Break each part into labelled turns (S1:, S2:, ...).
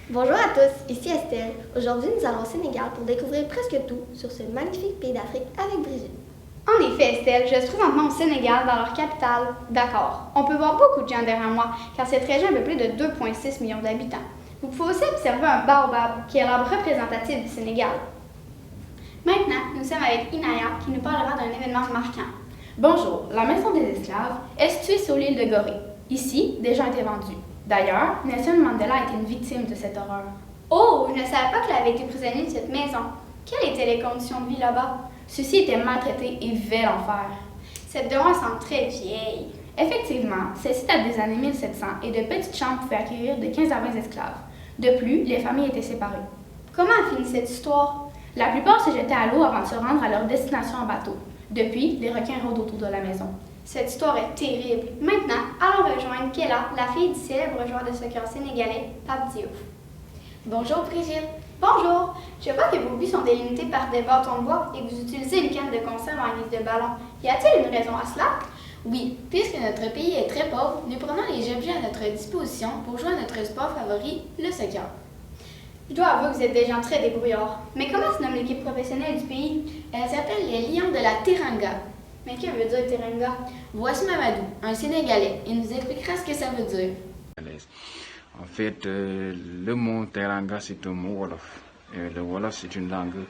S1: Bonjour à tous, ici Estelle. Aujourd'hui, nous allons au Sénégal pour découvrir presque tout sur ce magnifique pays d'Afrique avec Brigitte.
S2: En effet, Estelle, je suis présentement au Sénégal, dans leur capitale, Dakar. On peut voir beaucoup de gens derrière moi, car cette région a un peu plus de 2,6 millions d'habitants. Vous pouvez aussi observer un baobab, qui est l'arbre représentatif du Sénégal. Maintenant, nous sommes avec Inaya, qui nous parlera d'un événement marquant.
S3: Bonjour, la Maison des Esclaves est située sur l'île de Gorée. Ici, des gens étaient vendus. D'ailleurs, Nelson Mandela était une victime de cette horreur.
S2: Oh, je ne savais pas qu'il avait été prisonnier de cette maison. Quelles étaient les conditions de vie là-bas?
S3: Ceux-ci étaient maltraités et vivaient l'enfer.
S2: Cette demeure semble très vieille.
S3: Effectivement, celle-ci date des années 1700 et de petites chambres pouvaient accueillir de 15 à 20 esclaves. De plus, les familles étaient séparées.
S2: Comment a fini cette histoire?
S3: La plupart se jetaient à l'eau avant de se rendre à leur destination en bateau. Depuis, les requins rôdent autour de la maison.
S2: Cette histoire est terrible. Maintenant, allons rejoindre Kella, la fille du célèbre joueur de soccer sénégalais, Pape Diouf.
S4: Bonjour Brigitte.
S2: Bonjour. Je vois que vos buts sont délimités par des bâtons de bois et que vous utilisez une canne de conserve en guise de ballon. Y a-t-il une raison à cela?
S4: Oui, puisque notre pays est très pauvre, nous prenons les objets à notre disposition pour jouer à notre sport favori, le soccer.
S2: Je dois avouer que vous êtes des gens très débrouillards. Mais comment se nomme l'équipe professionnelle du pays?
S4: Elle s'appelle les Lions de la Teranga.
S2: Mais que veut dire Teranga?
S4: Voici Mamadou, un Sénégalais. Il nous expliquera ce que ça veut dire.
S5: En fait, le mot Teranga, c'est un mot Wolof. Et le Wolof, c'est une langue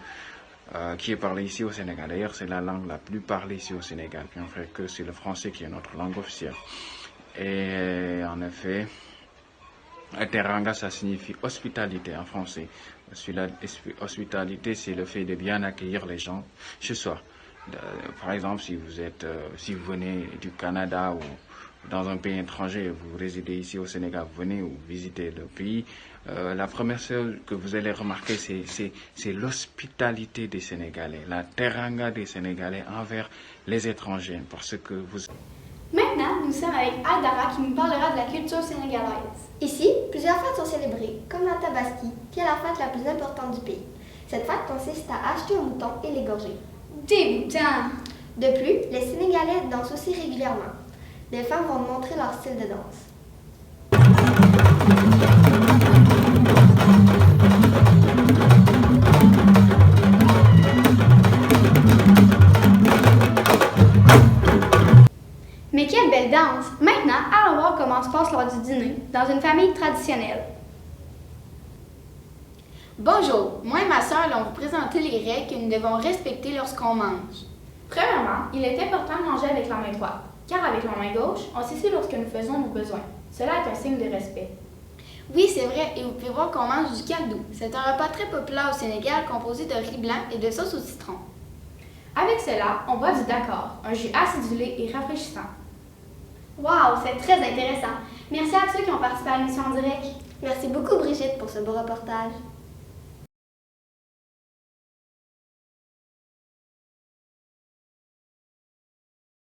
S5: qui est parlée ici au Sénégal. D'ailleurs, c'est la langue la plus parlée ici au Sénégal. Bien vrai que c'est le français qui est notre langue officielle. Et en effet, Teranga, ça signifie hospitalité en français. Hospitalité, c'est le fait de bien accueillir les gens chez soi. Par exemple, si vous venez du Canada ou dans un pays étranger, vous résidez ici au Sénégal, vous venez ou visitez le pays, la première chose que vous allez remarquer, c'est l'hospitalité des Sénégalais, la teranga des Sénégalais envers les étrangers, parce que vous...
S2: Maintenant, nous sommes avec Aïdara qui nous parlera de la culture sénégalaise.
S1: Ici, plusieurs fêtes sont célébrées, comme la Tabaski, qui est la fête la plus importante du pays. Cette fête consiste à acheter un mouton et l'égorger.
S2: Dégoûtant!
S1: De plus, les Sénégalais dansent aussi régulièrement. Les femmes vont montrer leur style de danse.
S2: Mais quelle belle danse! Maintenant, allons voir comment se passe lors du dîner dans une famille traditionnelle.
S4: Bonjour, moi et ma sœur allons vous présenter les règles que nous devons respecter lorsqu'on mange.
S3: Premièrement, il est important de manger avec la main droite, car avec la main gauche, on s'essuie lorsque nous faisons nos besoins. Cela est un signe de respect.
S4: Oui, c'est vrai, et vous pouvez voir qu'on mange du kaldou. C'est un repas très populaire au Sénégal composé de riz blanc et de sauce au citron.
S3: Avec cela, on boit du Dakar, un jus acidulé et rafraîchissant.
S2: Wow, c'est très intéressant. Merci à ceux qui ont participé à l'émission en direct.
S1: Merci beaucoup Brigitte pour ce beau reportage.